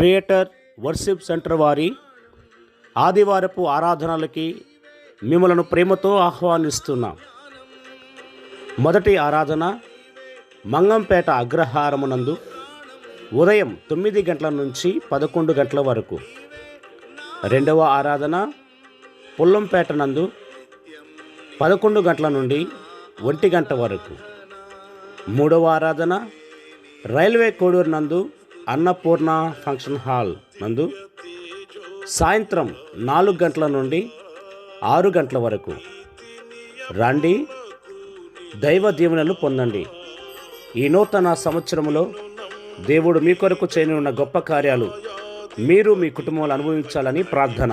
Creator worship centre వారి ఆదివారపు ఆరాధనలకి మిమ్మలను ప్రేమతో ఆహ్వానిస్తున్నాం. మొదటి ఆరాధన మంగంపేట అగ్రహారమునందు ఉదయం 9 గంటల నుంచి 11 గంటల వరకు. రెండవ ఆరాధన పుల్లంపేట నందు 11 గంటల నుండి 1 గంట వరకు. మూడవ ఆరాధన రైల్వే కోడూరు నందు అన్నపూర్ణ ఫంక్షన్ హాల్ నందు సాయంత్రం 4 గంటల నుండి 6 గంటల వరకు. రండి, దైవ దీవెనలు పొందండి. ఈ నూతన సంవత్సరంలో దేవుడు మీ కొరకు చేయనున్న గొప్ప కార్యాలు మీరు మీ కుటుంబంలో అనుభవించాలని ప్రార్థన.